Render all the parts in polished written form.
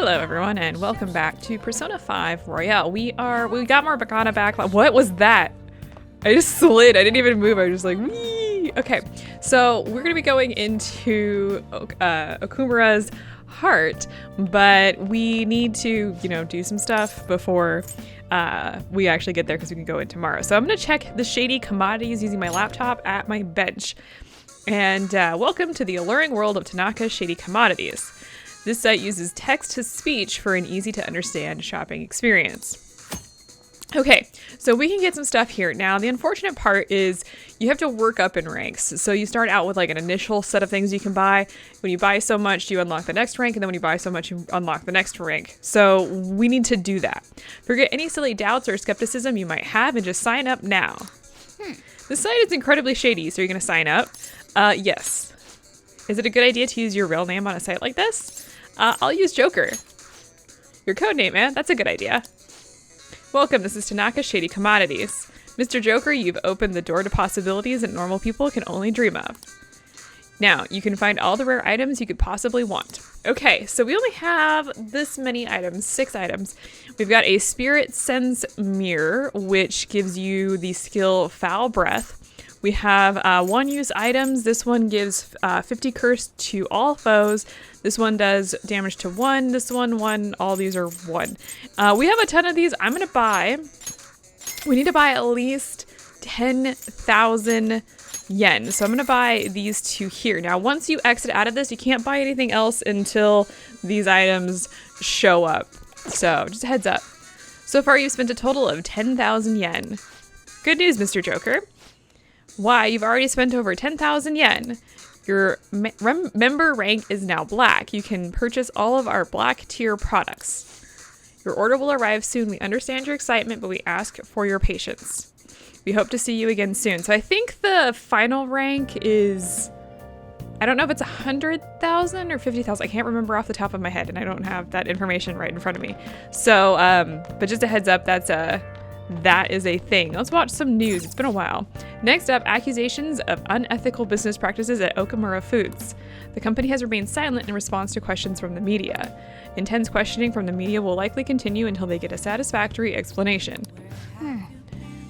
Hello everyone and welcome back to Persona 5 Royale. We got more Bacana back. What was that? I just slid. I didn't even move. I was just like, wee. Okay, so we're gonna be going into Okumura's heart, but we need to, do some stuff before we actually get there because we can go in tomorrow. So I'm gonna check the shady commodities using my laptop at my bench. And welcome to the alluring world of Tanaka's Shady Commodities. This site uses text-to-speech for an easy-to-understand shopping experience. Okay, so we can get some stuff here. Now, the unfortunate part is you have to work up in ranks. So you start out with like an initial set of things you can buy. When you buy so much, you unlock the next rank, and then when you buy so much, you unlock the next rank. So we need to do that. Forget any silly doubts or skepticism you might have and just sign up now. The site is incredibly shady, so you're going to sign up? Yes. Is it a good idea to use your real name on a site like this? I'll use Joker. Your code name, man. That's a good idea. Welcome, this is Tanaka's Shady Commodities. Mr. Joker, you've opened the door to possibilities that normal people can only dream of. Now, you can find all the rare items you could possibly want. Okay, so we only have this many items, 6 items. We've got a Spirit Sense Mirror, which gives you the skill Foul Breath. We have one-use items. This one gives 50 curse to all foes. This one does damage to 1. This one, 1. All these are 1. We have a ton of these. I'm going to buy... We need to buy at least 10,000 yen. So I'm going to buy these 2 here. Now, once you exit out of this, you can't buy anything else until these items show up. So just a heads up. So far, you've spent a total of 10,000 yen. Good news, Mr. Joker. Why, you've already spent over 10,000 yen. Your member rank is now black. You can purchase all of our black tier products. Your order will arrive soon. We understand your excitement, but we ask for your patience. We hope to see you again soon. So I think the final rank is, I don't know if it's 100,000 or 50,000. I can't remember off the top of my head, and I don't have that information right in front of me. So, but just a heads up, that is a thing. Let's watch some news. It's been a while. Next up, accusations of unethical business practices at Okumura Foods. The company has remained silent in response to questions from the media. Intense questioning from the media will likely continue until they get a satisfactory explanation.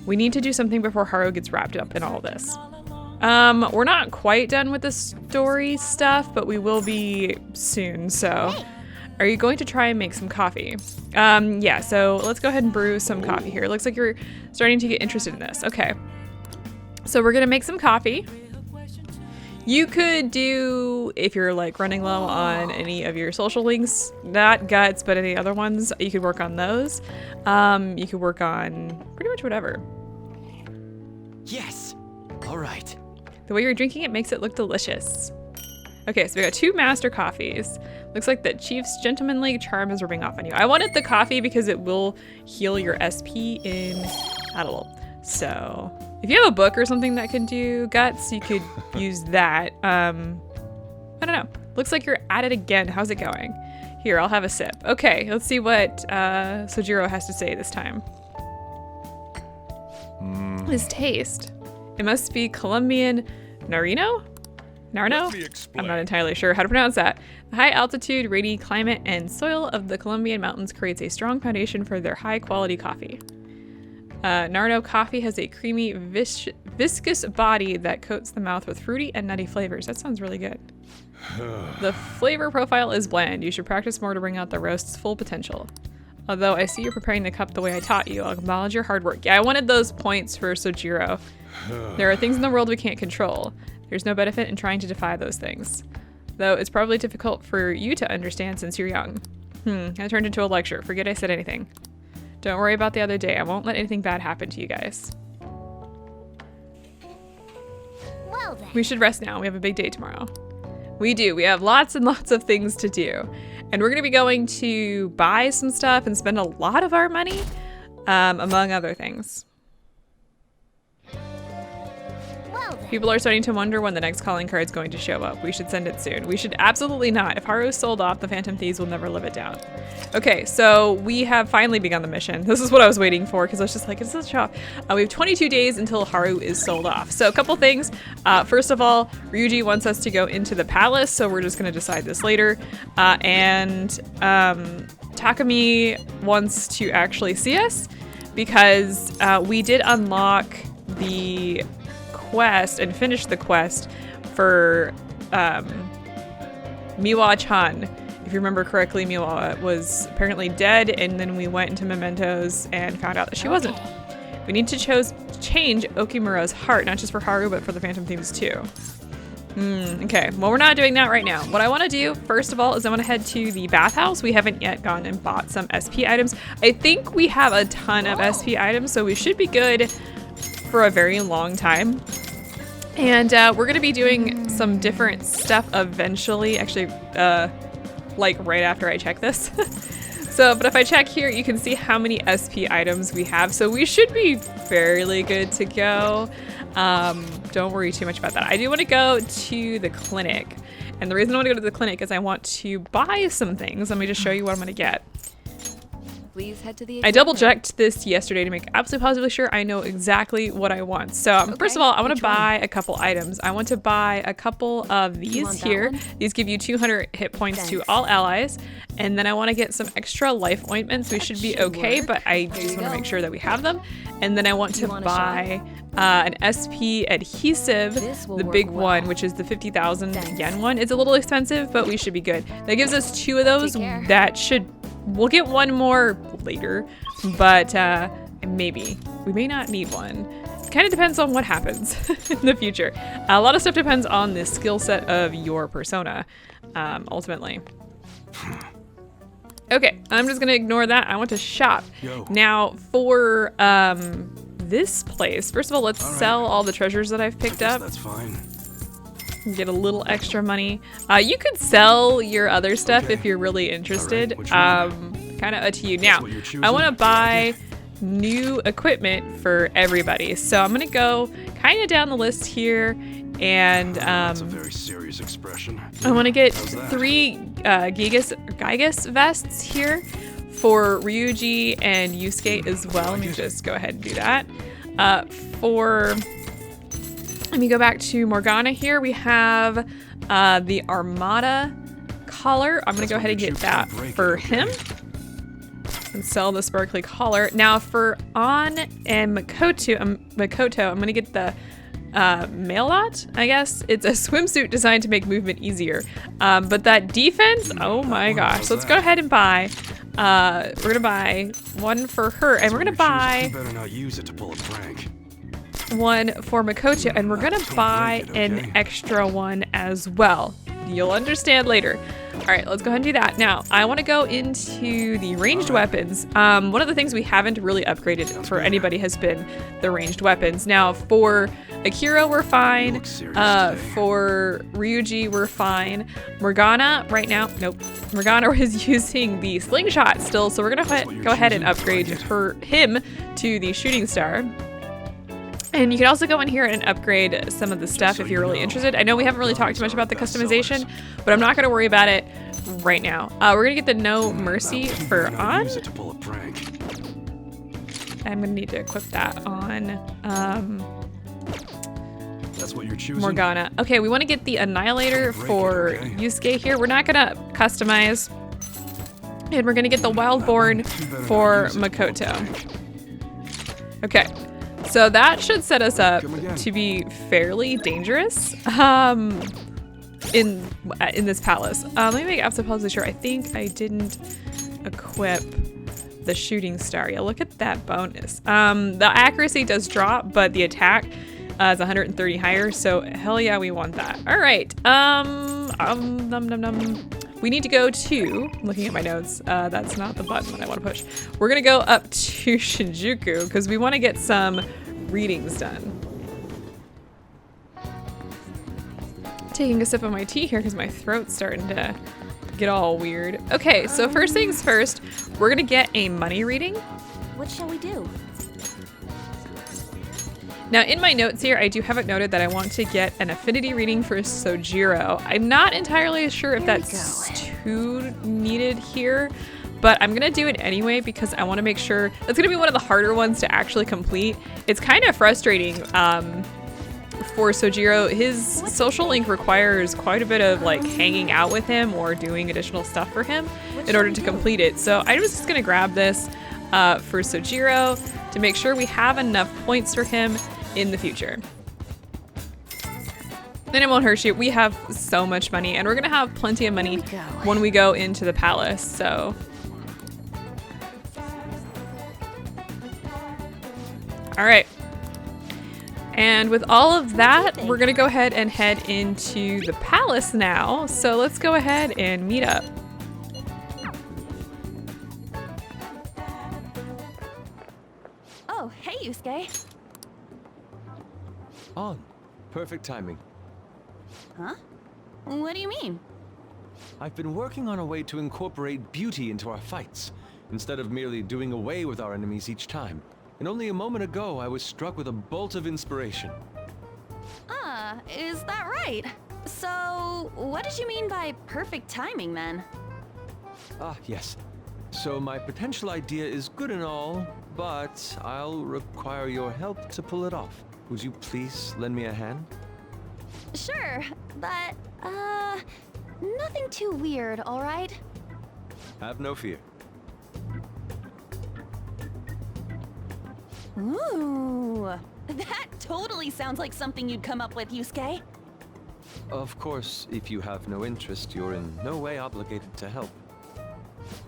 We need to do something before Haru gets wrapped up in all this. We're not quite done with the story stuff, but we will be soon, so... Are you going to try and make some coffee? Yeah, so let's go ahead and brew some coffee here. It looks like you're starting to get interested in this. Okay. So we're gonna make some coffee. You could do, if you're like running low on any of your social links, not Guts, but any other ones, you could work on those. You could work on pretty much whatever. Yes. All right. The way you're drinking it makes it look delicious. Okay, so we got 2 master coffees. Looks like the chief's gentlemanly charm is rubbing off on you. I wanted the coffee because it will heal your SP in battle. So if you have a book or something that can do Guts, you could use that. I don't know. Looks like you're at it again. How's it going? Here, I'll have a sip. Okay, let's see what Sojiro has to say this time. His taste. It must be Colombian Narino? Narno? I'm not entirely sure how to pronounce that. The high altitude, rainy climate, and soil of the Colombian mountains creates a strong foundation for their high quality coffee. Narno coffee has a creamy, viscous body that coats the mouth with fruity and nutty flavors. That sounds really good. The flavor profile is bland. You should practice more to bring out the roast's full potential. Although I see you're preparing the cup the way I taught you, I'll acknowledge your hard work. Yeah, I wanted those points for Sojiro. There are things in the world we can't control. There's no benefit in trying to defy those things. Though it's probably difficult for you to understand since you're young. I turned into a lecture. Forget I said anything. Don't worry about the other day. I won't let anything bad happen to you guys. Well then. We should rest now. We have a big day tomorrow. We do. We have lots and lots of things to do. And we're going to be going to buy some stuff and spend a lot of our money, among other things. Well People are starting to wonder when the next calling card is going to show up. We should send it soon. We should absolutely not. If Haru is sold off, the Phantom Thieves will never live it down. Okay, so we have finally begun the mission. This is what I was waiting for because I was just like, it's such off. We have 22 days until Haru is sold off. So a couple things. First of all, Ryuji wants us to go into the palace, so we're just going to decide this later. Takumi wants to actually see us because we did unlock the quest and finish the quest for Miwa-chan. If you remember correctly, Miwa was apparently dead, and then we went into Mementos and found out that she wasn't. We need to change Okumura's heart, not just for Haru, but for the Phantom Thieves too. Okay, well, we're not doing that right now. What I want to do, first of all, is I want to head to the bathhouse. We haven't yet gone and bought some SP items. I think we have a ton of SP items, so we should be good for a very long time. And we're going to be doing some different stuff eventually. Actually, like right after I check this. But if I check here, you can see how many SP items we have. So we should be fairly good to go. Don't worry too much about that. I do want to go to the clinic. And the reason I want to go to the clinic is I want to buy some things. Let me just show you what I'm going to get. Please head to the I double checked this yesterday to make absolutely positively sure I know exactly what I want. So first of all, I want to buy a couple items. I want to buy a couple of these here. These give you 200 hit points to all allies. And then I want to get some extra life ointments. We should be okay, but I just want to make sure that we have them. And then I want to buy an SP adhesive, the big one, which is the 50,000 yen one. It's a little expensive, but we should be good. That gives us 2 of those. That should... We'll get one more later, but maybe. We may not need one. It kind of depends on what happens in the future. A lot of stuff depends on the skill set of your persona, ultimately. Okay, I'm just going to ignore that. I want to shop. Now, for this place, first of all, let's sell all the treasures that I've picked up. That's fine. Get a little extra money. You could sell your other stuff if you're really interested. Kind of up to you. Now, I want to buy new equipment for everybody. So I'm gonna go kind of down the list here, and that's a very serious expression. I want to get 3 Gigas vests here for Ryuji and Yusuke as well. Let me just go ahead and do that. Let me go back to Morgana here. We have the Armada collar. I'm going to go ahead and get that for him and sell the sparkly collar. Now for An and Makoto, I'm going to get the Mailot, I guess. It's a swimsuit designed to make movement easier. But that defense, oh my gosh. So let's go ahead and buy. We're going to buy one for her, and we're going to buy... better not use it to pull a prank. One for Makoto, and we're gonna buy an extra one as well. You'll understand later. All right, let's go ahead and do that. Now, I want to go into the ranged weapons. One of the things we haven't really upgraded for anybody has been the ranged weapons. Now, for Akira, we're fine. For Ryuji, we're fine. Morgana, right now, nope. Morgana is using the slingshot still, so we're gonna go ahead and upgrade him to the shooting star. And you can also go in here and upgrade some of the stuff if you're really interested. I know we haven't really talked too much about the customization, but I'm not going to worry about it right now. We're going to get the No Mercy for An. I'm going to need to equip that on That's what you're choosing. Morgana. Okay, we want to get the Annihilator for Yusuke here. We're not going to customize. And we're going to get the Wildborn for Makoto. Okay. So that should set us up to be fairly dangerous in this palace. Let me make absolutely positive sure. I think I didn't equip the shooting star. Yeah, look at that bonus. The accuracy does drop, but the attack is 130 higher. So hell yeah, we want that. All right. We need to go to, looking at my notes, that's not the button that I want to push. We're going to go up to Shinjuku because we want to get some readings done. Taking a sip of my tea here because my throat's starting to get all weird. Okay, so first things first, we're going to get a money reading. What shall we do? Now, in my notes here, I do have it noted that I want to get an affinity reading for Sojiro. I'm not entirely sure if that's too needed here, but I'm gonna do it anyway because I want to make sure that's gonna be one of the harder ones to actually complete. It's kind of frustrating for Sojiro. His social link requires quite a bit of like hanging out with him or doing additional stuff for him in order to complete it. So I'm just gonna grab this for Sojiro to make sure we have enough points for him in the future. Then it won't hurt you. We have so much money, and we're gonna have plenty of money when we go into the palace, so. All right. And with all of that, we're gonna go ahead and head into the palace now. So let's go ahead and meet up. Oh, hey, Yusuke. On. Perfect timing. Huh? What do you mean? I've been working on a way to incorporate beauty into our fights, instead of merely doing away with our enemies each time. And only a moment ago, I was struck with a bolt of inspiration. Ah, is that right? So, what did you mean by perfect timing, then? Ah, yes. So my potential idea is good and all, but I'll require your help to pull it off. Would you please lend me a hand? Sure, but, nothing too weird, all right? Have no fear. Ooh, that totally sounds like something you'd come up with, Yusuke. Of course, if you have no interest, you're in no way obligated to help.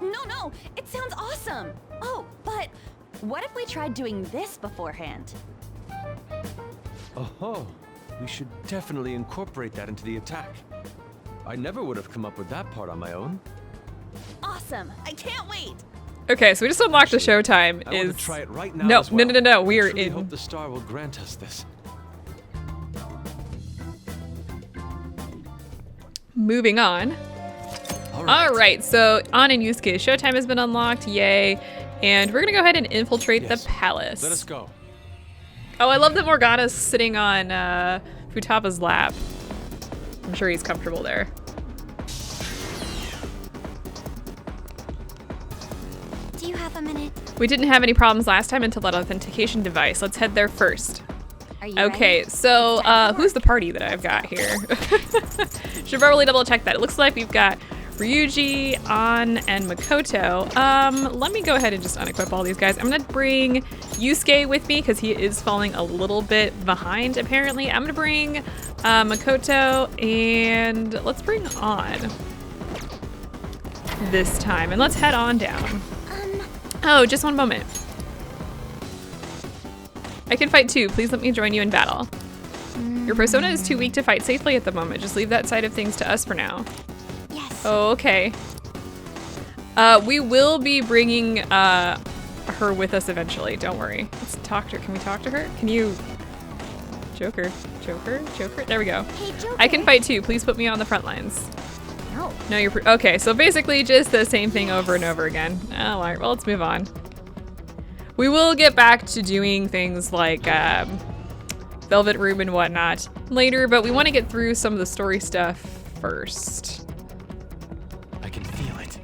No, it sounds awesome. Oh, but what if we tried doing this beforehand? Oh, we should definitely incorporate that into the attack. I never would have come up with that part on my own. Awesome, I can't wait. Okay, so we just unlocked the showtime. I want to try it right now No, as well. no. We are I truly in. hope the star will grant us this. Moving on. All right, so An and Yusuke's showtime has been unlocked. Yay. And we're going to go ahead and infiltrate the palace. Let us go. Oh, I love that Morgana's sitting on Futaba's lap. I'm sure he's comfortable there. Do you have a minute? We didn't have any problems last time until that authentication device. Let's head there first. Are you Okay, ready? so who's the party that I've got here? Should probably double check that. It looks like we've got Ryuji, An, and Makoto. Let me go ahead and just unequip all these guys. I'm gonna bring Yusuke with me because he is falling a little bit behind apparently. I'm gonna bring Makoto, and let's bring An this time, and let's head on down. Oh, just one moment. I can fight too. Please let me join you in battle. Your persona is too weak to fight safely at the moment. Just leave that side of things to us for now. Yes. Oh, okay. We will be bringing her with us eventually. Don't worry. Let's talk to her. Can we talk to her? Can you... Joker. There we go. Hey, Joker. I can fight too. Please put me on the front lines. No. No, you're... Okay, so basically just the same thing over and over again. Oh, all right. Well, let's move on. We will get back to doing things like Velvet Room and whatnot later, but we want to get through some of the story stuff first. I can feel it.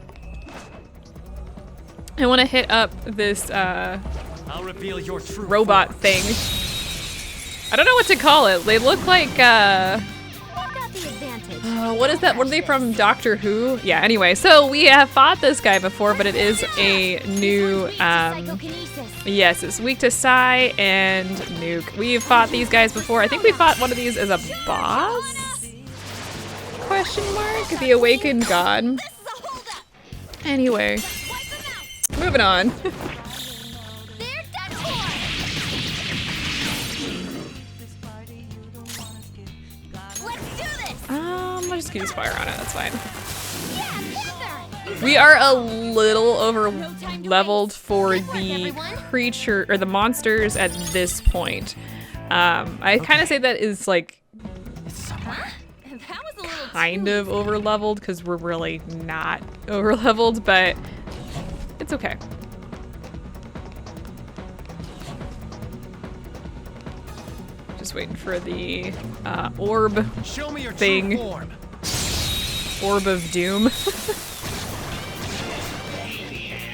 I want to hit up this I'll reveal your true robot thing. I don't know what to call it. They look like We've got the advantage. what is that? What are they from? Doctor Who? Yeah, anyway, so we have fought this guy before, but it is a new Psychokinesis. yes, it's weak to Psy and Nuke. We've fought these guys before. I think we fought one of these as a boss? Question mark? The Awakened God. This is a holdup. Anyway, Wipe them out. moving on. They're done for. Let's do this. I'll just use fire on it, that's fine. Yeah, Panther. We are a little over leveled for the everyone. creature or the monsters at this point. I kind of say that is like Huh? That was a little kind of over leveled because we're really not over leveled, but it's okay. Just waiting for the orb Show me your thing. true form. Orb of Doom.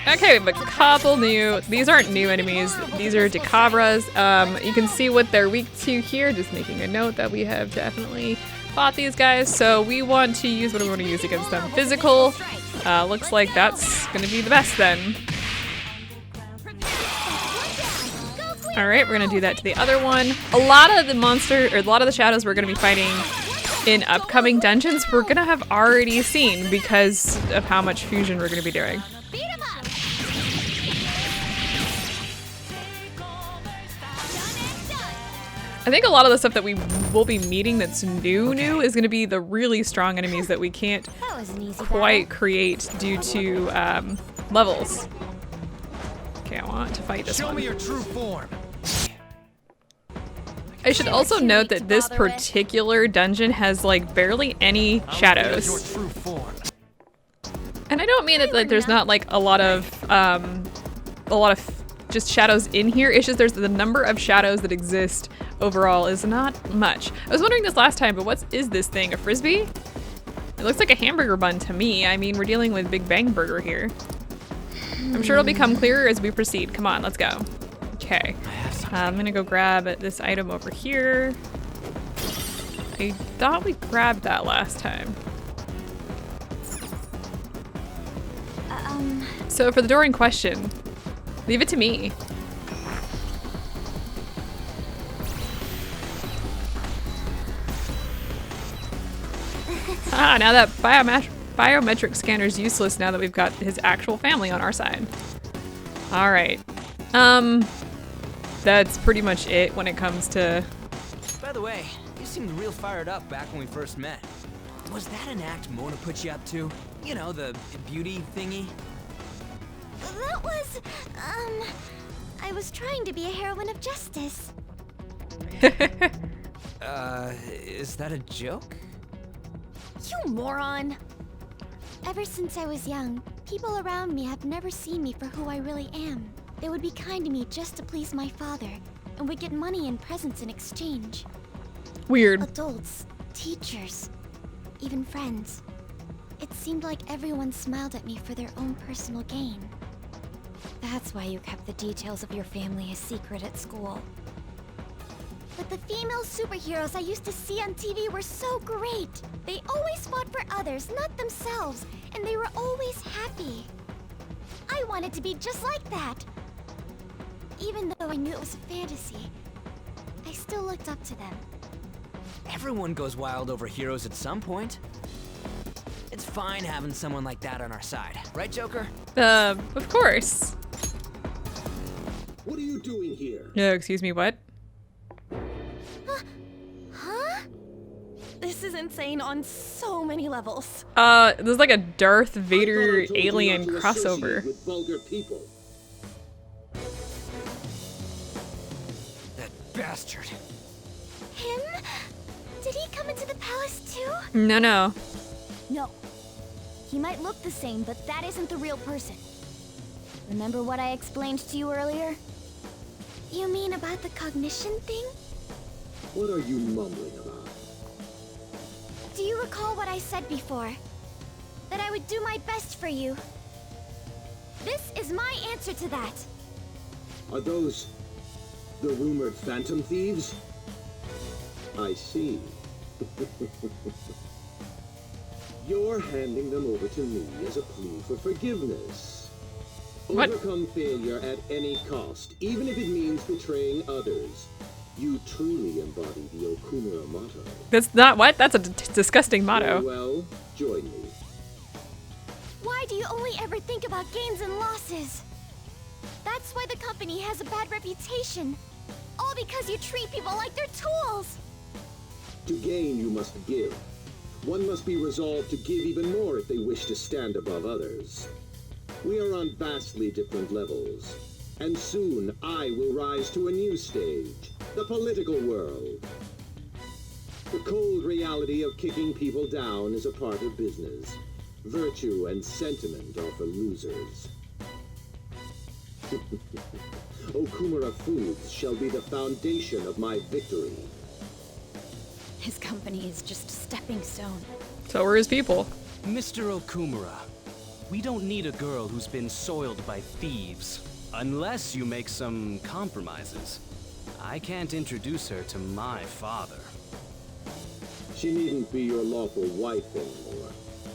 Okay, we have a couple new. These aren't new enemies. These are Decabras. You can see what they're weak to here. Just making a note that we have definitely fought these guys. So we want to use, what do we want to use against them? Physical. Looks like that's going to be the best then. All right, we're going to do that to the other one. A lot of the shadows we're going to be fighting in upcoming dungeons, we're going to have already seen because of how much fusion we're going to be doing. Beat him up. I think a lot of the stuff that we will be meeting that's new is going to be the really strong enemies that we can't That was an easy quite create due to levels. Okay, I want to fight this Show one. me your true form. I should also note that this particular dungeon has like barely any Your shadows. true form. And I don't mean that like, there's not like a lot of just shadows in here. It's just there's the number of shadows that exist overall is not much. I was wondering this last time, but what is this thing? A frisbee? It looks like a hamburger bun to me. I mean, we're dealing with Big Bang Burger here. I'm sure it'll become clearer as we proceed. Come on, let's go. Okay. I'm gonna go grab this item over here. I thought we grabbed that last time. So for the door in question, leave it to me. Now that biometric scanner is useless now that we've got his actual family on our side. All right. That's pretty much it when it comes to... By the way, you seemed real fired up back when we first met. Was that an act Mona put you up to? You know, the beauty thingy? That was, I was trying to be a heroine of justice. Is that a joke? You moron! Ever since I was young, people around me have never seen me for who I really am. They would be kind to me just to please my father, and would get money and presents in exchange. Weird. Adults, teachers, even friends. It seemed like everyone smiled at me for their own personal gain. That's why you kept the details of your family a secret at school. But the female superheroes I used to see on TV were so great. They always fought for others, not themselves, and they were always happy. I wanted to be just like that. Even though I knew it was a fantasy, I still looked up to them. Everyone goes wild over heroes at some point. It's fine having someone like that on our side, right, Joker? Of course. What are you doing here? Excuse me, what? Huh? This is insane on so many levels. There's like a Darth I Vader thought I told you alien not to crossover. associate with vulgar people. That bastard. Him? Did he come into the palace too? No. No. He might look the same, but that isn't the real person. Remember what I explained to you earlier? You mean about the cognition thing? What are you mumbling about? Do you recall what I said before? That I would do my best for you. This is my answer to that. Are those the rumored phantom thieves? I see. You're handing them over to me as a plea for forgiveness. What? Overcome failure at any cost, even if it means betraying others. You truly embody the Okumura motto. That's not what? That's a disgusting Very motto. well, join me. Why do you only ever think about gains and losses? That's why the company has a bad reputation. All because you treat people like they're tools. To gain, you must give. One must be resolved to give even more if they wish to stand above others. We are on vastly different levels, and soon I will rise to a new stage, the political world. The cold reality of kicking people down is a part of business. Virtue and sentiment are for losers. Okumura Foods shall be the foundation of my victory. His company is just a stepping stone. So are his people. Mr. Okumura, we don't need a girl who's been soiled by thieves. Unless you make some compromises. I can't introduce her to my father. She needn't be your lawful wife anymore.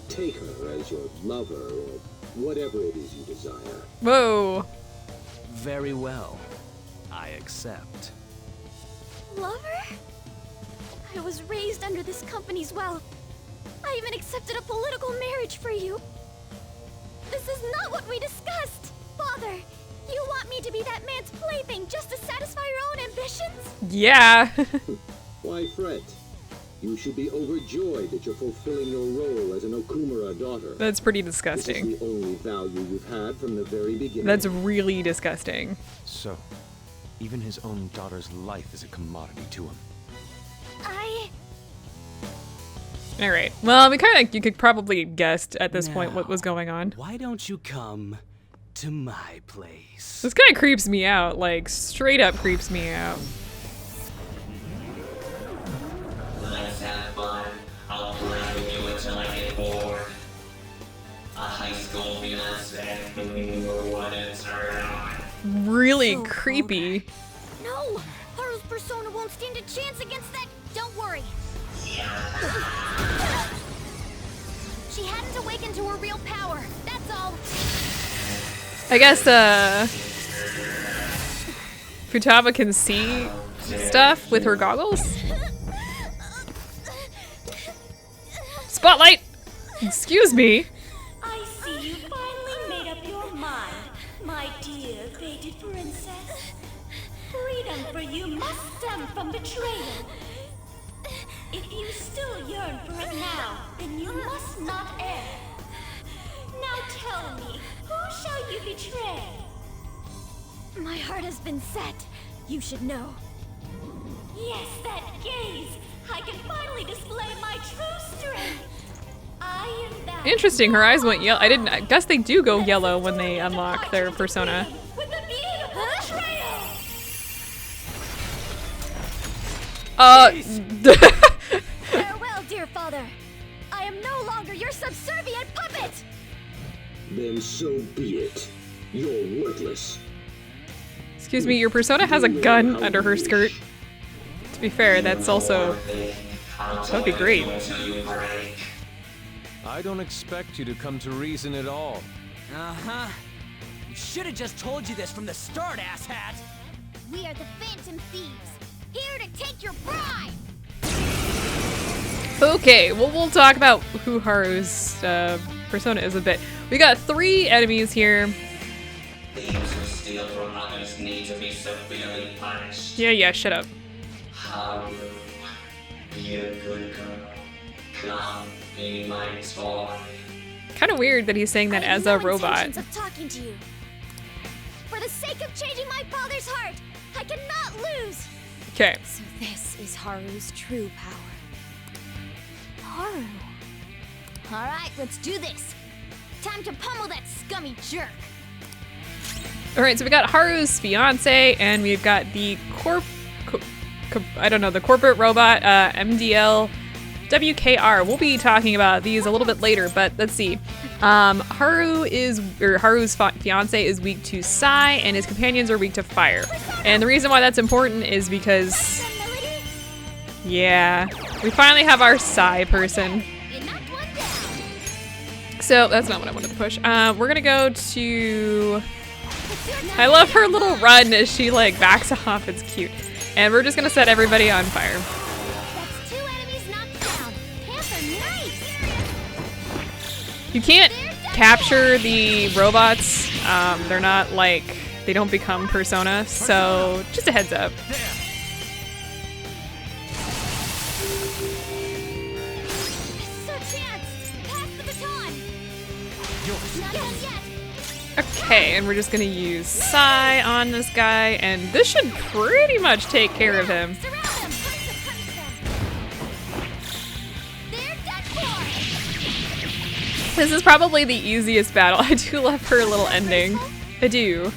Take her as your lover or whatever it is you desire. Whoa. Very well. I accept. Lover? I was raised under this company's wealth. I even accepted a political marriage for you. This is not what we discussed. Father, you want me to be that man's plaything just to satisfy your own ambitions? Yeah. Why fret? You should be overjoyed that you're fulfilling your role as an Okumura daughter. That's pretty This disgusting. is the only value you've had from the very beginning. That's really disgusting. So, even his own daughter's life is a commodity to him. All right. Well, you could probably guessed at this point what was going on. Why don't you come to my place? This kind of creeps me out. Like, straight up creeps me out. Let's have fun. I'll play with you until I get bored. A high school fiance, what a turn on. Really So creepy. No! Haru's persona won't stand a chance against that. Don't worry. She hadn't awakened to her real power. That's all. I guess, Futaba can see stuff with her goggles. Spotlight! Excuse me. I see you finally made up your mind, my dear fated princess. Freedom for you must stem from betrayal. If you still yearn for it now, then you must not err. Now tell me, who shall you betray? My heart has been set. You should know. Yes, that gaze! I can finally display my true strength. I am back. Interesting, her eyes went yellow. I guess they do go yellow when they unlock their persona. With a beautiful Farewell, dear father. I am no longer your subservient puppet. Then so be it. You're worthless. Excuse me, your persona has a gun under her skirt. To be fair, that's also... That'd be great. I don't expect you to come to reason at all. Uh-huh. Should have just told you this from the start, asshat. We are the Phantom Thieves, here to take your bride. Okay, well, we'll talk about who Haru's persona is a bit. We got 3 enemies here. Thieves who steal from others need to be severely punished. Yeah, shut up. Haru, be a good girl. Come, be my toy. Kind of weird that he's saying that as a robot. Of talking to you. For the sake of changing my father's heart, I cannot lose. Okay. So this is Haru's true power. Haru. All right, let's do this. Time to pummel that scummy jerk. All right, so we got Haru's fiance, and we've got the the corporate robot, MDL WKR. We'll be talking about these a little bit later, but let's see. Haru's fiance is weak to Psy, and his companions are weak to fire. And the reason why that's important is because, yeah, we finally have our Psy person. So that's not what I wanted to push. We're gonna go to... I love her little run as she like backs off. It's cute. And we're just gonna set everybody on fire. That's 2 enemies knocked down. Panther, nice. You can't capture the robots. They're not like, they don't become persona. So just a heads up. This is our chance. Pass the baton. Not done yet. Okay, and we're just gonna use Psy on this guy, and this should pretty much take care of him. Surround them. Punish them. They're done for. This is probably the easiest battle. I do love her little ending. I do.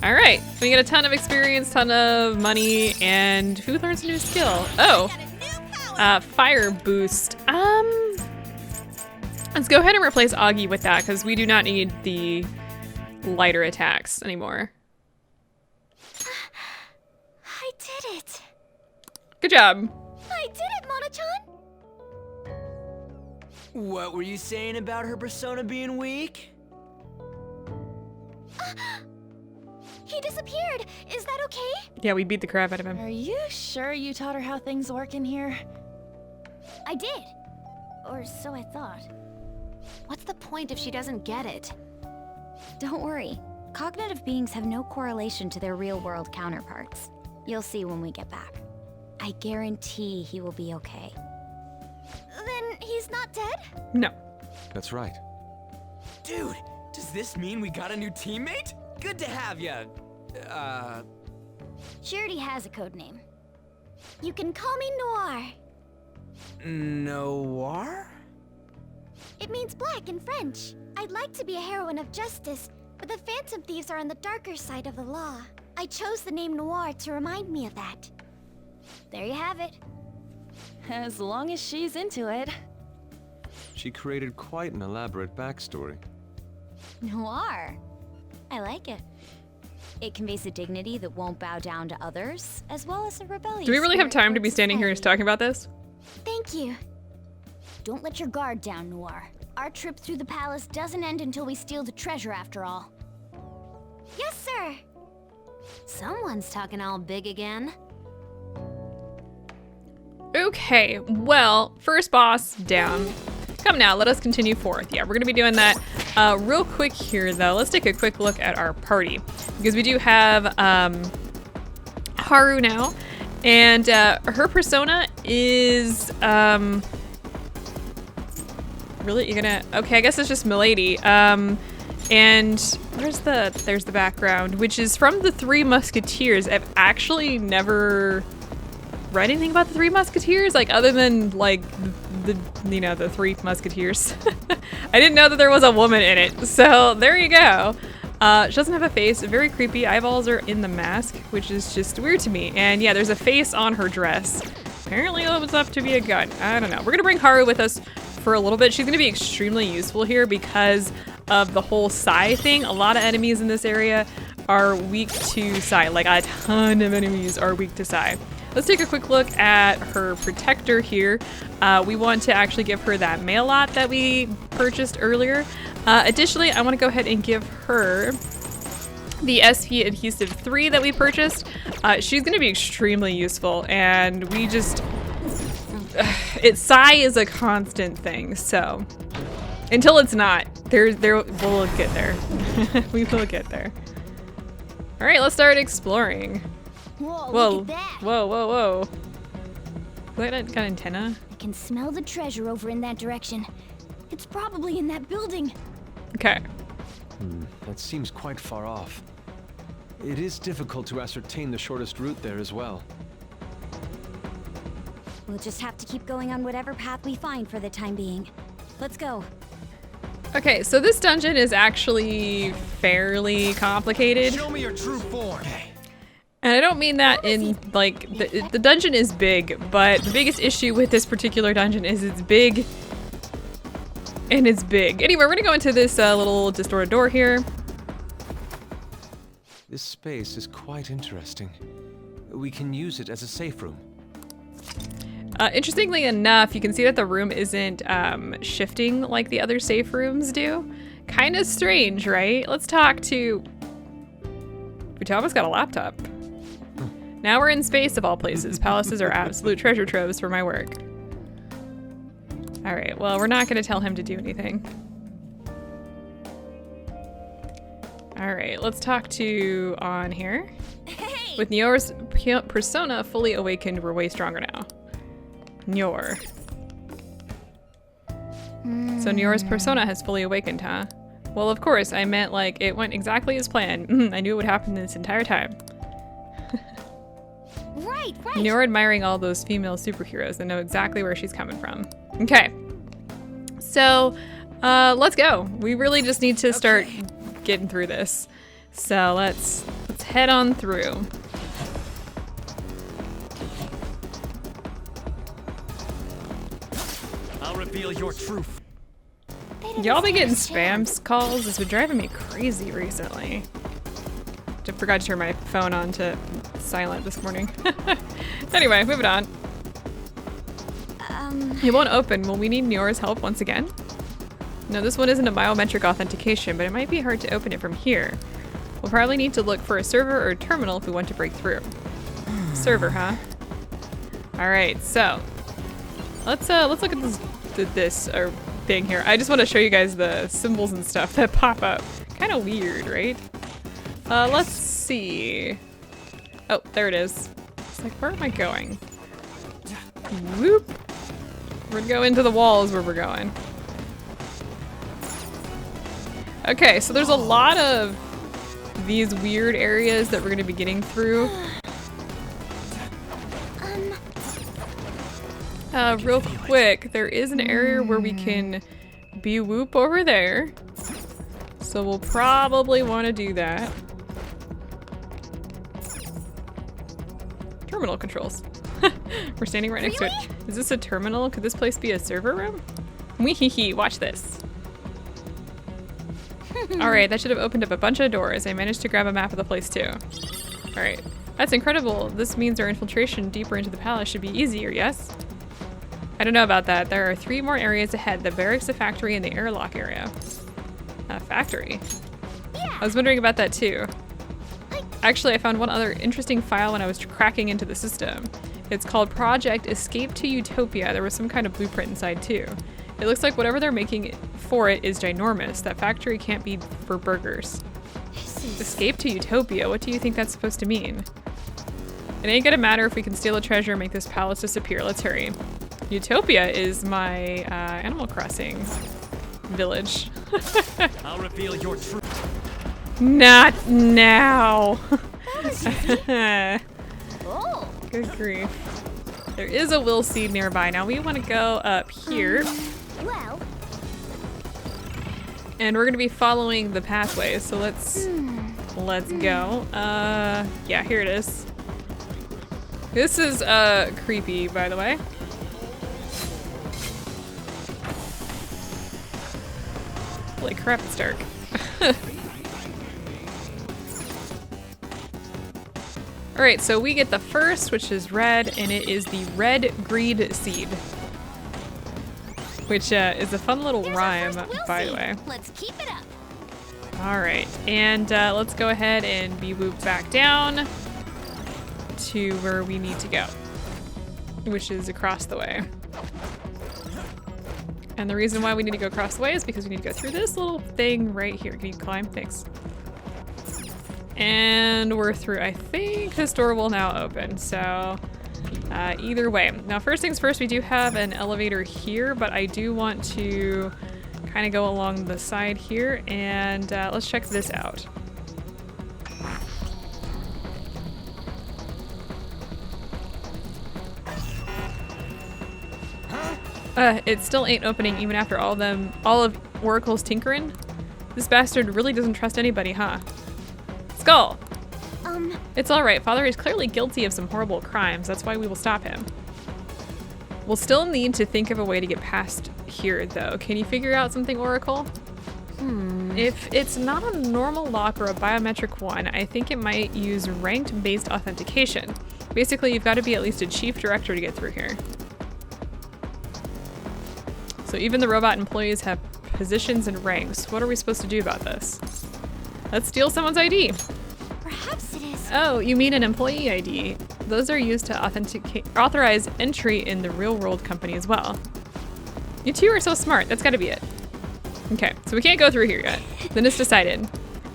All right, we get a ton of experience, ton of money, and who learns a new skill? Oh, Fire boost. Let's go ahead and replace Augie with that because we do not need the lighter attacks anymore. I did it. Good job. I did it, Mona-chan. What were you saying about her persona being weak? He disappeared. Is that okay? Yeah, we beat the crap out of him. Are you sure you taught her how things work in here? I did. Or so I thought. What's the point if she doesn't get it? Don't worry. Cognitive beings have no correlation to their real-world counterparts. You'll see when we get back. I guarantee he will be okay. Then he's not dead? No. That's right. Dude, does this mean we got a new teammate? Good to have ya. She already has a code name. You can call me Noir. Noir? It means black in French. I'd like to be a heroine of justice, but the Phantom Thieves are on the darker side of the law. I chose the name Noir to remind me of that. There you have it. As long as she's into it. She created quite an elaborate backstory. Noir. I like it. It conveys a dignity that won't bow down to others, as well as a rebellious. Do we really have spirit time to be towards standing here society. just talking about this? Thank you. Don't let your guard down, Noir. Our trip through the palace doesn't end until we steal the treasure after all. Yes, sir. Someone's talking all big again. Okay, well, first boss down. Come now, let us continue forth. Yeah, we're gonna be doing that real quick here though. Let's take a quick look at our party because we do have Haru now, and her persona is really, you're gonna, okay, I guess it's just Milady. And there's the background, which is from the Three Musketeers. I've actually never read anything about the Three Musketeers, like other than like the Three Musketeers. I didn't know that there was a woman in it, so there you go. She doesn't have a face, very creepy. Eyeballs are in the mask, which is just weird to me. And yeah, there's a face on her dress. Apparently it opens up to be a gun. I don't know. We're gonna bring Haru with us for a little bit. She's gonna be extremely useful here because of the whole Psy thing. A lot of enemies in this area are weak to Psy. Like a ton of enemies are weak to Psy. Let's take a quick look at her protector here. We want to actually give her that mail lot that we purchased earlier. Additionally, I want to go ahead and give her the SP Adhesive 3 that we purchased. She's going to be extremely useful, and we just... Psy is a constant thing, so... Until it's not, we'll get there. We will get there. All right, let's start exploring. Whoa, Whoa, look at that. whoa, whoa, whoa. Is that got an antenna? I can smell the treasure over in that direction. It's probably in that building. Okay. That seems quite far off. It is difficult to ascertain the shortest route there as well. We'll just have to keep going on whatever path we find for the time being. Let's go. Okay, so this dungeon is actually fairly complicated. Show me your true form. And I don't mean that in, like, the dungeon is big, but the biggest issue with this particular dungeon is it's big, and it's big. Anyway, we're gonna go into this little distorted door here. This space is quite interesting. We can use it as a safe room. Interestingly enough, you can see that the room isn't shifting like the other safe rooms do. Kind of strange, right? Let's talk to... Futaba's got a laptop. Now we're in space of all places. Palaces are absolute treasure troves for my work. All right, well, we're not gonna tell him to do anything. All right, let's talk to On here. Hey! With Nyor's persona fully awakened, we're way stronger now. Nyor. So Nyor's persona has fully awakened, huh? Well, of course, I meant like it went exactly as planned. I knew it would happen this entire time. Right. Nyor admiring all those female superheroes and know exactly where she's coming from. Okay. So, let's go. We really just need to start getting through this. So let's head on through. reveal your truth. Y'all be getting spam calls? It's been driving me crazy recently. I forgot to turn my phone on to silent this morning. Anyway, moving on. It won't open. Will we need Nior's help once again? No, this one isn't a biometric authentication, but it might be hard to open it from here. We'll probably need to look for a server or a terminal if we want to break through. Server, huh? Alright, so let's look at this thing here. I just want to show you guys the symbols and stuff that pop up. Kind of weird, right? Let's see. Oh, there it is. It's like, where am I going? Whoop. We're gonna go into the walls where we're going. Okay, so there's a lot of these weird areas that we're gonna be getting through. Real quick, there is an area where we can be-whoop over there. So we'll probably want to do that. Terminal controls. We're standing right next to it. Is this a terminal? Could this place be a server room? Wee-hee-hee, watch this. Alright, that should have opened up a bunch of doors. I managed to grab a map of the place too. Alright, that's incredible. This means our infiltration deeper into the palace should be easier, yes? I don't know about that. There are 3 more areas ahead. The barracks, the factory, and the airlock area. Factory? Yeah. I was wondering about that too. Actually, I found one other interesting file when I was cracking into the system. It's called Project Escape to Utopia. There was some kind of blueprint inside too. It looks like whatever they're making for it is ginormous. That factory can't be for burgers. Escape to Utopia? What do you think that's supposed to mean? It ain't gonna matter if we can steal a treasure and make this palace disappear. Let's hurry. Utopia is my Animal Crossing village. I'll reveal your truth. Not now. Oh. Good grief. There is a will seed nearby. Now we want to go up here. Well. And we're gonna be following the pathway. So let's go. Yeah, here it is. This is creepy, by the way. Holy crap, it's dark. Alright, so we get the first, which is red, and it is the red greed seed. Which is a fun little rhyme, by the way. Let's keep it up. Alright, and let's go ahead and be whooped back down to where we need to go, which is across the way. And the reason why we need to go across the way is because we need to go through this little thing right here. Can you climb? Thanks. And we're through. I think this door will now open, so either way. Now, first things first, we do have an elevator here, but I do want to kind of go along the side here, and let's check this out. It still ain't opening even after all of Oracle's tinkering. This bastard really doesn't trust anybody, huh? Skull! It's alright. Father is clearly guilty of some horrible crimes. That's why we will stop him. We'll still need to think of a way to get past here, though. Can you figure out something, Oracle? If it's not a normal lock or a biometric one, I think it might use ranked-based authentication. Basically, you've got to be at least a chief director to get through here. So even the robot employees have positions and ranks. What are we supposed to do about this? Let's steal someone's ID. Perhaps it is. Oh, you mean an employee ID. Those are used to authorize entry in the real-world company as well. You two are so smart. That's got to be it. Okay, so we can't go through here yet. Then it's decided.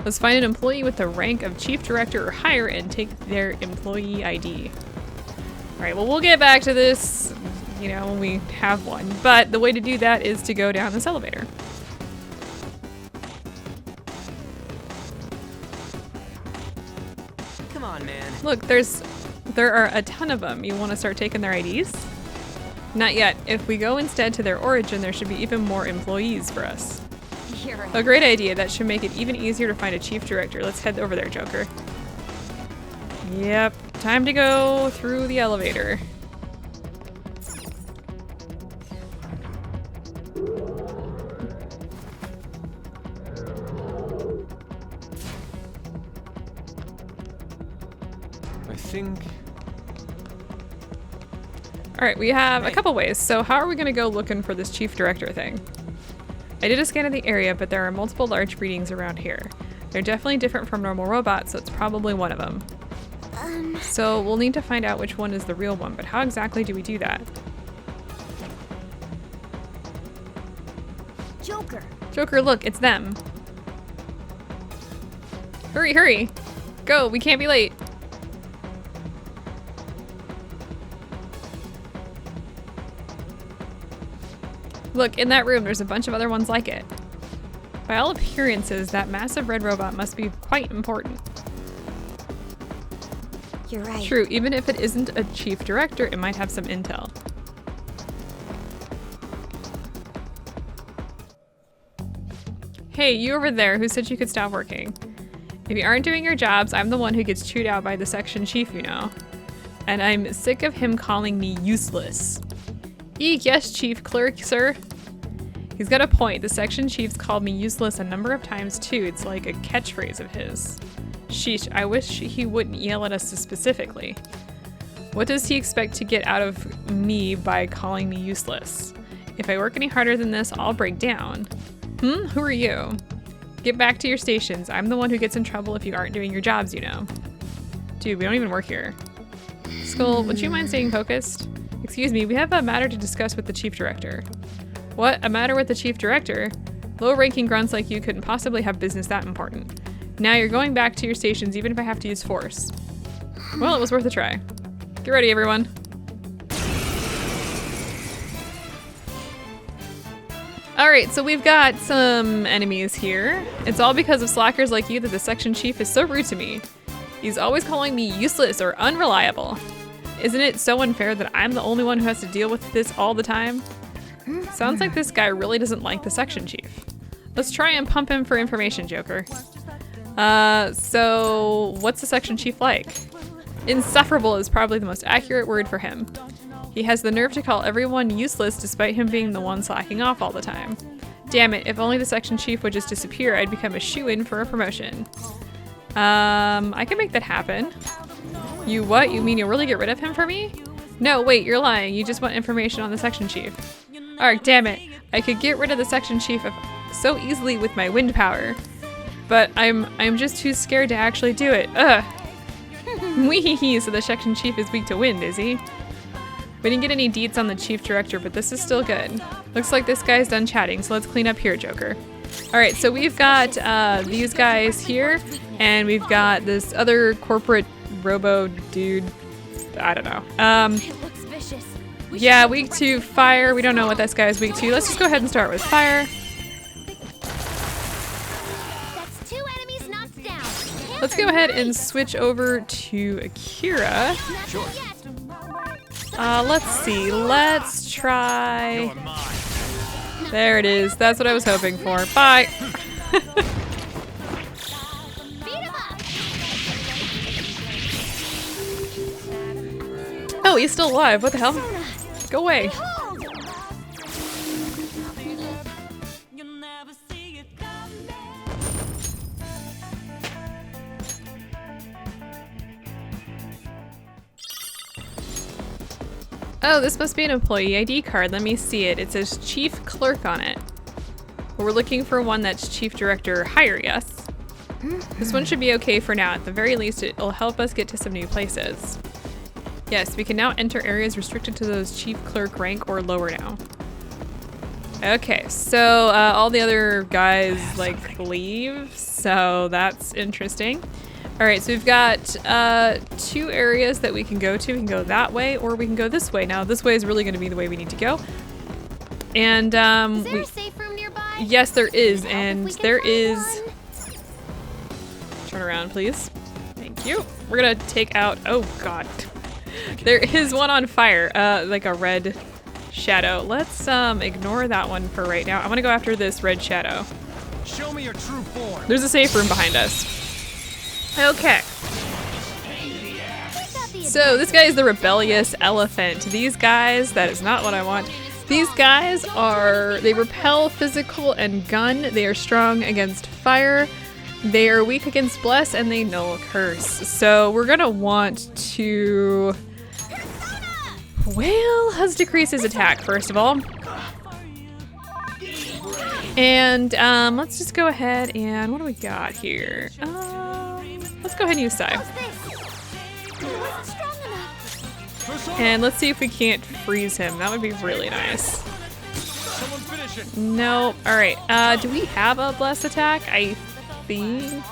Let's find an employee with the rank of chief director or higher and take their employee ID. All right, well, we'll get back to this, you know, when we have one. But the way to do that is to go down this elevator. Come on, man. Look, there are a ton of them. You want to start taking their IDs? Not yet. If we go instead to their origin, there should be even more employees for us. A great idea. That should make it even easier to find a chief director. Let's head over there, Joker. Yep, time to go through the elevator. I think... Alright, we have a couple ways. So how are we gonna go looking for this chief director thing? I did a scan of the area, but there are multiple large breedings around here. They're definitely different from normal robots, so it's probably one of them. So we'll need to find out which one is the real one, but how exactly do we do that? Joker. Joker, look, it's them. Hurry, hurry. Go, we can't be late. Look, in that room, there's a bunch of other ones like it. By all appearances, that massive red robot must be quite important. You're right. True, even if it isn't a chief director, it might have some intel. Hey, you over there who said you could stop working. If you aren't doing your jobs, I'm the one who gets chewed out by the section chief, you know. And I'm sick of him calling me useless. Eek, yes, Chief Clerk, sir. He's got a point. The section chief's called me useless a number of times too. It's like a catchphrase of his. Sheesh, I wish he wouldn't yell at us specifically. What does he expect to get out of me by calling me useless? If I work any harder than this, I'll break down. Who are you? Get back to your stations. I'm the one who gets in trouble if you aren't doing your jobs, you know. Dude, we don't even work here. Skull, would you mind staying focused? Excuse me, we have a matter to discuss with the chief director. What? A matter with the chief director? Low-ranking grunts like you couldn't possibly have business that important. Now you're going back to your stations even if I have to use force. Well, it was worth a try. Get ready, everyone. Alright, so we've got some enemies here. It's all because of slackers like you that the section chief is so rude to me. He's always calling me useless or unreliable. Isn't it so unfair that I'm the only one who has to deal with this all the time? Sounds like this guy really doesn't like the section chief. Let's try and pump him for information, Joker. So what's the section chief like? Insufferable is probably the most accurate word for him. He has the nerve to call everyone useless despite him being the one slacking off all the time. Damn it, if only the section chief would just disappear, I'd become a shoo-in for a promotion. I can make that happen. You what? You mean you'll really get rid of him for me? No, wait, you're lying. You just want information on the section chief. Alright, damn it. I could get rid of the section chief so easily with my wind power. But I'm just too scared to actually do it. Ugh. Weehee, so the section chief is weak to wind, is he? We didn't get any deets on the chief director, but this is still good. Looks like this guy's done chatting, so let's clean up here, Joker. Alright, so we've got these guys here, and we've got this other corporate robo dude. I don't know. It looks vicious. Yeah, weak to fire. We don't know what this guy is weak to. Let's just go ahead and start with fire. That's 2 enemies knocked down. Let's go ahead and switch over to Akira. Sure. Let's see. Let's try. There it is. That's what I was hoping for. Bye. Oh, he's still alive. What the hell? Go away. Oh, this must be an employee ID card. Let me see it. It says Chief Clerk on it. We're looking for one that's Chief Director Hire, yes? This one should be okay for now. At the very least, it'll help us get to some new places. Yes, we can now enter areas restricted to those Chief Clerk rank or lower now. Okay, so all the other guys like leave, so that's interesting. All right, so we've got 2 areas that we can go to. We can go that way or we can go this way. Now this way is really gonna be the way we need to go. And is there a safe room nearby? Yes, there is, and there is. Turn around, please. Thank you. We're gonna take out, oh God. There is one on fire, like a red shadow. Let's ignore that one for right now. I'm gonna go after this red shadow. Show me your true form. There's a safe room behind us. Okay. So this guy is the Rebellious Elephant. These guys, that is not what I want. These guys they repel physical and gun. They are strong against fire. They are weak against Bless and they null curse. So we're gonna want to... Well, let's decrease his attack first of all. And let's just go ahead and what do we got here? Let's go ahead and use Sai. And let's see if we can't freeze him. That would be really nice. No. Alright. Do we have a Bless attack? I think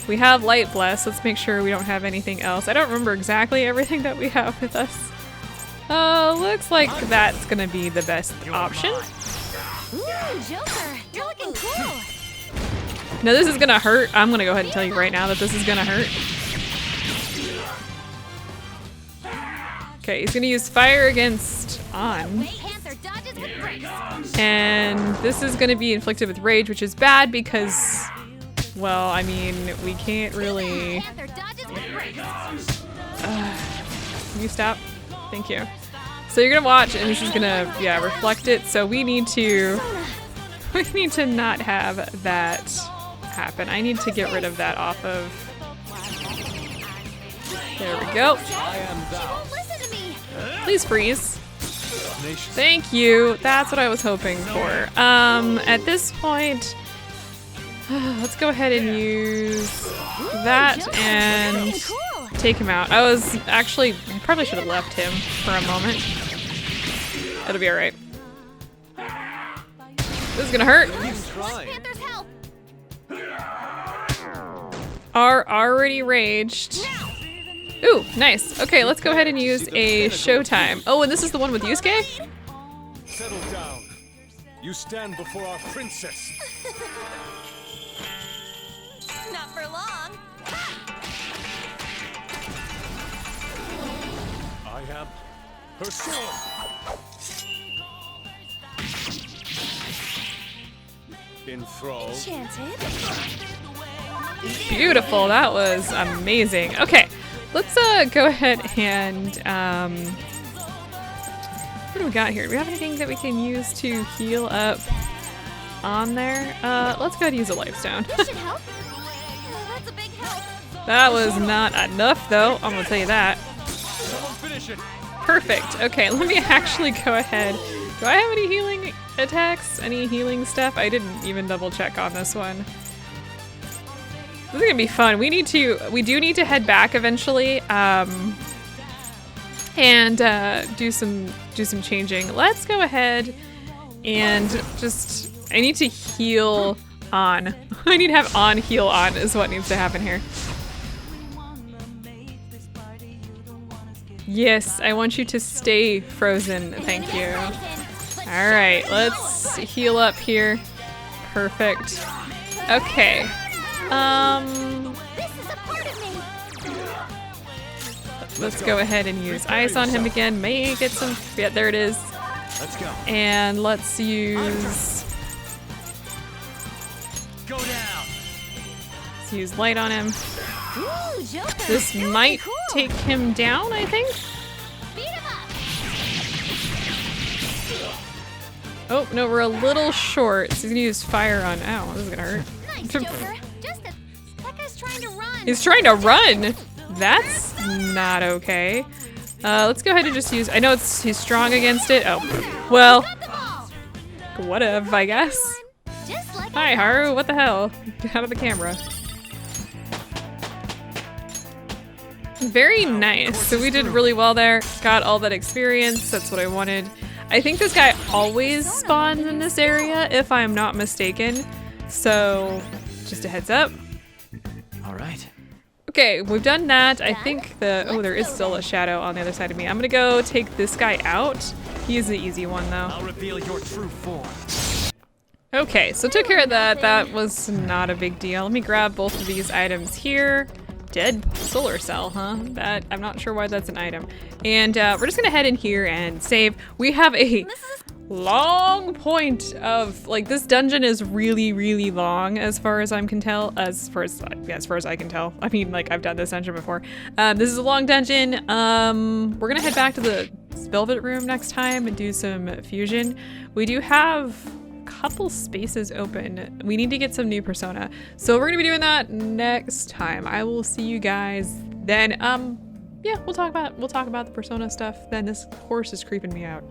we have Light Bless. Let's make sure we don't have anything else. I don't remember exactly everything that we have with us. Looks like that's gonna be the best option. Ooh, Joker, you're looking cool. Now this is gonna hurt. I'm gonna go ahead and tell you right now that this is gonna hurt. Okay, he's gonna use fire against On. And this is gonna be inflicted with rage, which is bad because, well, I mean, we can't really... Can you stop? Thank you. So you're gonna watch and this is gonna, yeah, reflect it. So we need to not have that happen. I need to get rid of that off of... There we go. Please freeze. Thank you. That's what I was hoping for. At this point, let's go ahead and use that and take him out. I was actually, probably should have left him for a moment. It'll be alright. This is gonna hurt. Are already raged. Ooh, nice. Okay, let's go ahead and use a Showtime. Oh, and this is the one with Yusuke? Settle down. You stand before our princess. Not for long. I am her sword. Enthralled. Enchanted. Beautiful. That was amazing. Okay. Let's go ahead and what do we got here? Do we have anything that we can use to heal up on there? Let's go ahead and use a Lifestone. This should help. Oh, that's a big help. That was not enough though, I'm gonna tell you that. Perfect. Okay, let me actually go ahead. Do I have any healing attacks? Any healing stuff? I didn't even double check on this one. This is gonna be fun. We do need to head back eventually, and do some changing. Let's go ahead and just, I need to heal On. I need to have On heal On is what needs to happen here. Yes, I want you to stay frozen. Thank you. All right, let's heal up here. Perfect. Okay. Let's go ahead and use ice on him again. May get some. Yeah, there it is. Let's go. And let's use. Go down. Let's use light on him. Ooh, Joker, This might take him down, I think. Beat him up. Oh no, we're a little short. So he's gonna use fire on. Ow, this is gonna hurt. Nice, Joker. That guy's trying to run. He's trying to run. That's not okay. Let's go ahead and just use. I know he's strong against it. Oh, well, whatever, I guess. Hi, Haru. What the hell? Get out of the camera. Very nice. So we did really well there. Got all that experience. That's what I wanted. I think this guy always spawns in this area, if I'm not mistaken. So, just a heads up. All right. Okay, we've done that. I think oh, there is still a shadow on the other side of me. I'm gonna go take this guy out. He's the easy one though. I'll reveal your true form. Okay, so took care of that. That was not a big deal. Let me grab both of these items here. Dead solar cell, huh? That, I'm not sure why that's an item. And we're just gonna head in here and save. We have a long point of, like, this dungeon is really, really long as far as I can tell. As far as I can tell. I mean, like, I've done this dungeon before. This is a long dungeon. We're gonna head back to the Velvet room next time and do some fusion. We do have a couple spaces open. We need to get some new persona. So we're gonna be doing that next time. I will see you guys then. Yeah, we'll talk about the persona stuff then. This horse is creeping me out.